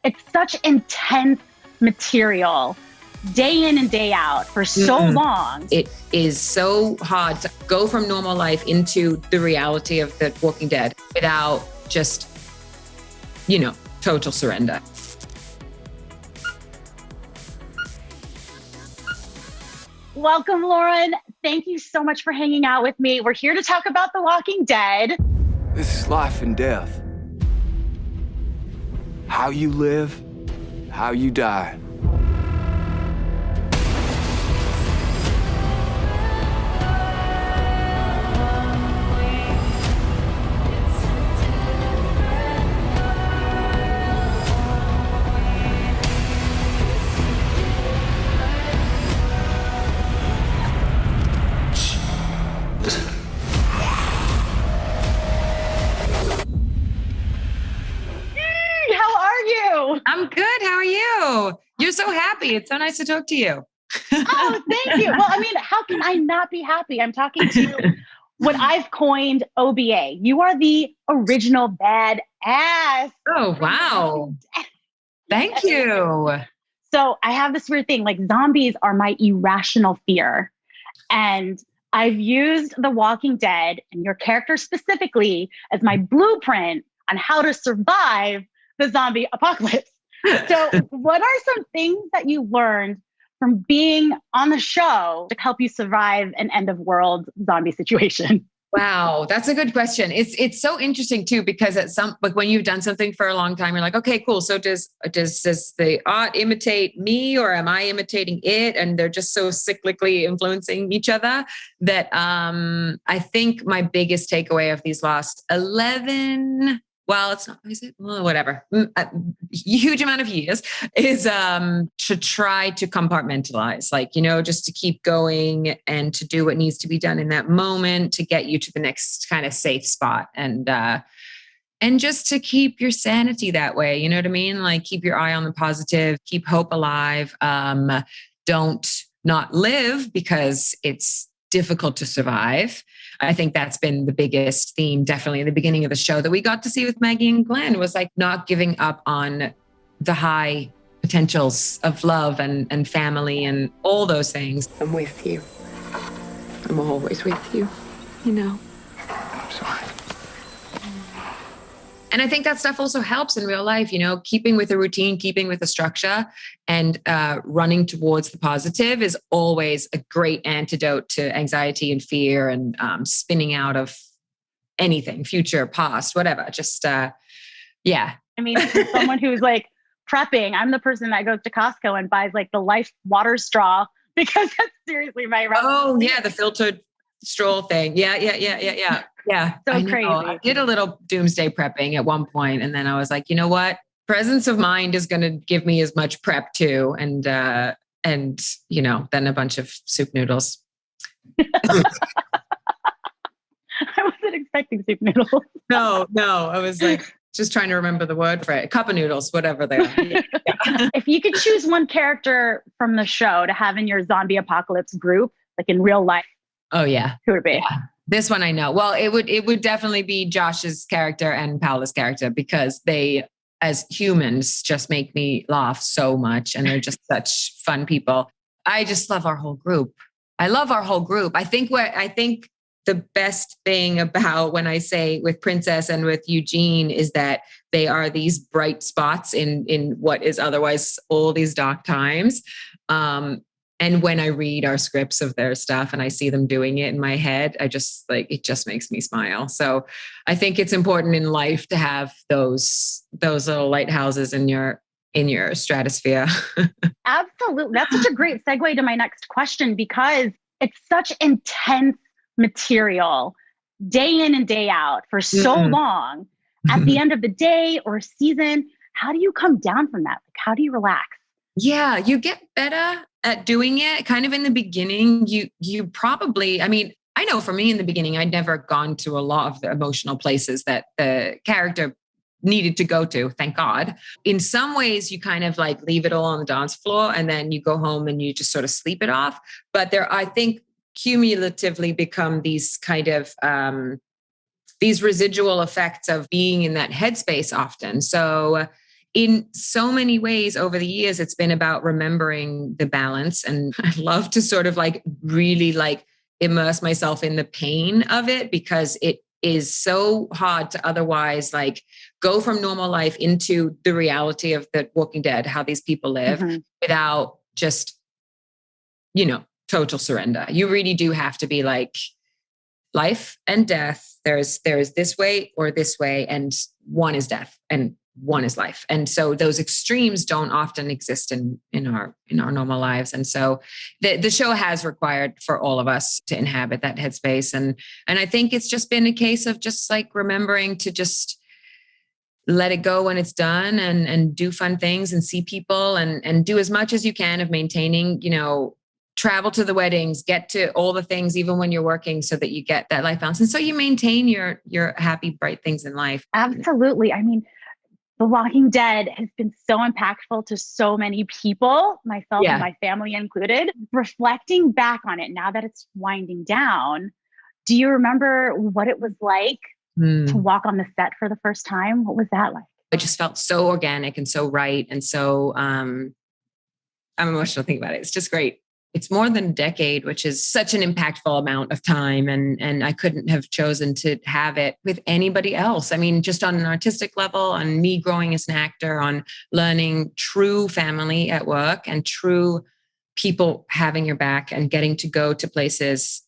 It's such intense material day in and day out for so long. It is so hard to go from normal life into the reality of The Walking Dead without just, total surrender. Welcome, Lauren. Thank you so much for hanging out with me. We're here to talk about The Walking Dead. This is life and death. How you live, how you die. I'm good. How are you? You're so happy. It's so nice to talk to you. Oh, thank you. Well, how can I not be happy? I'm talking to what I've coined OBA. You are the original badass. Oh, wow. Thank you. So I have this weird thing, like zombies are my irrational fear. And I've used The Walking Dead and your character specifically as my blueprint on how to survive the zombie apocalypse. So what are some things that you learned from being on the show to help you survive an end of world zombie situation? Wow, that's a good question. It's so interesting too, because when you've done something for a long time, you're like, okay, cool. So does the art imitate me, or am I imitating it? And they're just so cyclically influencing each other that I think my biggest takeaway of these last 11. Well, it's not, is it? Well, whatever. A huge amount of years is to try to compartmentalize, just to keep going and to do what needs to be done in that moment to get you to the next kind of safe spot. And just to keep your sanity that way. You know what I mean? Like keep your eye on the positive, keep hope alive. Don't not live because it's difficult to survive. I think that's been the biggest theme, definitely in the beginning of the show that we got to see with Maggie and Glenn, was like not giving up on the high potentials of love and family and all those things. I'm with you. I'm always with you, I'm sorry. And I think that stuff also helps in real life, keeping with a routine, keeping with a structure, and running towards the positive is always a great antidote to anxiety and fear and spinning out of anything, future, past, whatever. Just, yeah. Someone who's like prepping, I'm the person that goes to Costco and buys like the Life water straw because that's seriously my recipe. Oh, yeah, the filtered straw thing. Yeah. Yeah. So crazy. I did a little doomsday prepping at one point, and then I was like, you know what? Presence of mind is going to give me as much prep too. And then a bunch of soup noodles. I wasn't expecting soup noodles. No. I was like, just trying to remember the word for it. Cup of noodles, whatever they are. Yeah. If you could choose one character from the show to have in your zombie apocalypse group, like in real life. Oh yeah. Who would it be? Yeah. This one I know. Well, it would definitely be Josh's character and Paola's character, because they, as humans, just make me laugh so much. And they're just such fun people. I just love our whole group. I think the best thing about when I say with Princess and with Eugene is that they are these bright spots in what is otherwise all these dark times. And when I read our scripts of their stuff and I see them doing it in my head, it just makes me smile. So I think it's important in life to have those little lighthouses in your stratosphere. Absolutely. That's such a great segue to my next question, because it's such intense material day in and day out for so long. At the end of the day or season, how do you come down from that? Like, how do you relax? Yeah, you get better at doing it. Kind of in the beginning, you probably, I know for me in the beginning, I'd never gone to a lot of the emotional places that the character needed to go to, thank God. In some ways, you kind of like leave it all on the dance floor and then you go home and you just sort of sleep it off. But there, I think, cumulatively become these kind of these residual effects of being in that headspace often. So in so many ways over the years, it's been about remembering the balance. And I love to sort of like really like immerse myself in the pain of it, because it is so hard to otherwise like go from normal life into the reality of the Walking Dead, how these people live, without just, total surrender. You really do have to be like, life and death. There's this way or this way, and one is death and one is life. And so those extremes don't often exist in our normal lives. And so the show has required for all of us to inhabit that headspace. And I think it's just been a case of just like remembering to just let it go when it's done, and do fun things and see people, and do as much as you can of maintaining, travel to the weddings, get to all the things, even when you're working, so that you get that life balance. And so you maintain your happy, bright things in life. Absolutely. I mean, The Walking Dead has been so impactful to so many people, myself and my family included. Reflecting back on it now that it's winding down, do you remember what it was like to walk on the set for the first time? What was that like? It just felt so organic and so right. And so I'm emotional thinking about it. It's just great. It's more than a decade, which is such an impactful amount of time. And I couldn't have chosen to have it with anybody else. I mean, just on an artistic level, on me growing as an actor, on learning true family at work and true people having your back, and getting to go to places,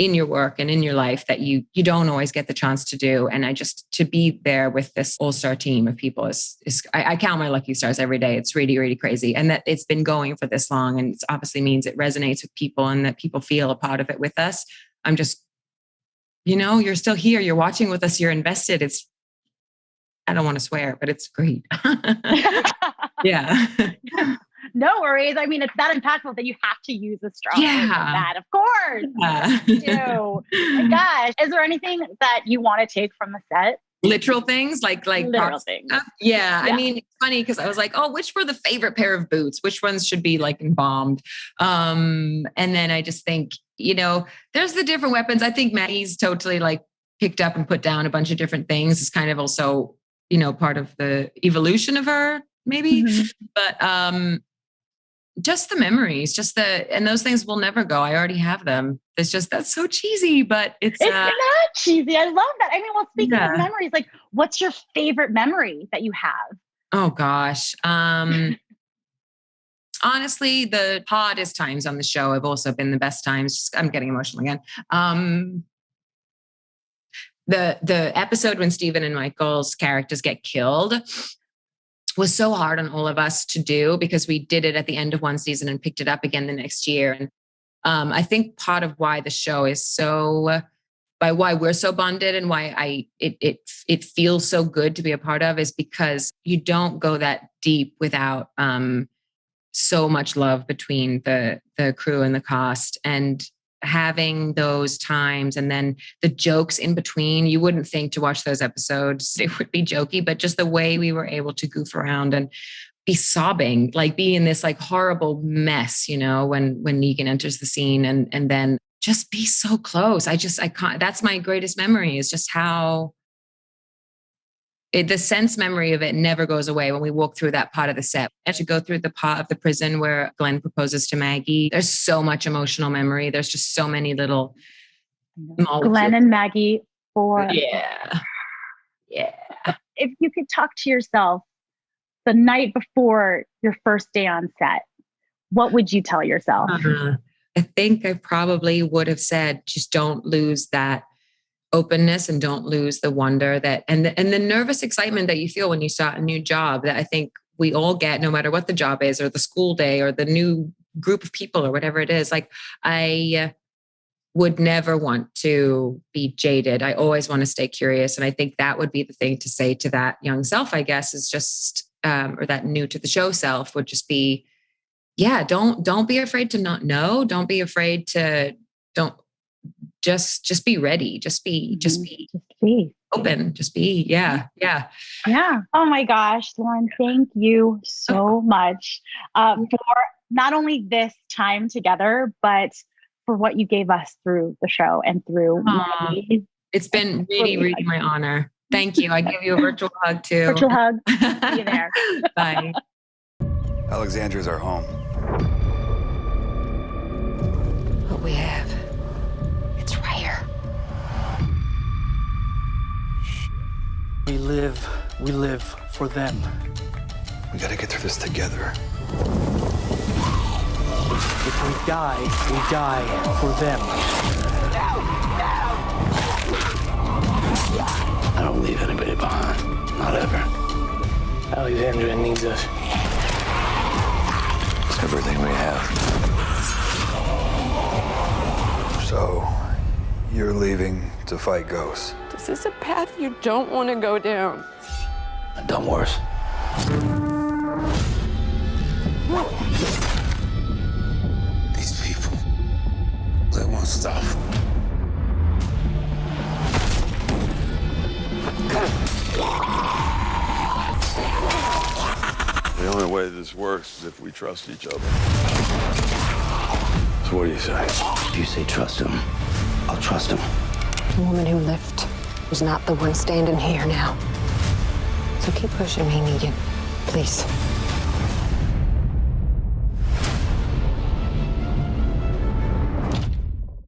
in your work and in your life that you don't always get the chance to do. And to be there with this all-star team of people is I count my lucky stars every day. It's really, really crazy. And that it's been going for this long, and it obviously means it resonates with people and that people feel a part of it with us. I'm just, you're still here. You're watching with us. You're invested. I don't want to swear, but it's great. Yeah. No worries. I mean, it's that impactful that you have to use a strong word like that. Of course. Oh my gosh. Is there anything that you want to take from the set? Literal things like literal things. Yeah. I mean, it's funny because I was like, oh, which were the favorite pair of boots? Which ones should be like embalmed? And then I just think, there's the different weapons. I think Maggie's totally like picked up and put down a bunch of different things. It's kind of also, part of the evolution of her, maybe. But just the memories, and those things will never go. I already have them. It's just, that's so cheesy, but it's not cheesy. I love that. I mean, well, speaking of memories, like what's your favorite memory that you have? Oh gosh. Honestly, the hardest times on the show have also been the best times. I'm getting emotional again. The episode when Stephen and Michael's characters get killed was so hard on all of us to do, because we did it at the end of one season and picked it up again the next year. And I think part of why the show is why we're so bonded and why it feels so good to be a part of, is because you don't go that deep without so much love between the crew and the cast. And having those times and then the jokes in between, you wouldn't think to watch those episodes it would be jokey, but just the way we were able to goof around and be sobbing, like be in this like horrible mess, when Negan enters the scene, and then just be so close. I can't, that's my greatest memory, is just how the sense memory of it never goes away when we walk through that part of the set. And to go through the part of the prison where Glenn proposes to Maggie, there's so much emotional memory. There's just so many little molecules. Glenn and Maggie for yeah. If you could talk to yourself the night before your first day on set, what would you tell yourself? I think I probably would have said, just don't lose that openness and don't lose the wonder and the nervous excitement that you feel when you start a new job, that I think we all get, no matter what the job is, or the school day, or the new group of people, or whatever it is. Like, I would never want to be jaded. I always want to stay curious. And I think that would be the thing to say to that young self, I guess, is just, or that new to the show self would just be, don't be afraid to not know. Don't be afraid to, just be ready. Just be open. Just be. Yeah. Oh my gosh, Lauren, thank you so much for not only this time together, but for what you gave us through the show and through Maggie. It's been really, really my honor. Thank you. I give you a virtual hug too. Virtual hug. See you there. Bye. Alexandria's our home. What we have, it's rare. We live for them. We gotta get through this together. If we die for them. I don't leave anybody behind. Not ever. Alexandria needs us. It's everything we have. So, you're leaving to fight ghosts. This is a path you don't want to go down. I've done worse. These people, they want stuff. The only way this works is if we trust each other. So what do you say? If you say trust him, I'll trust him. The woman who left was not the one standing here now. So keep pushing me, Negan. Please.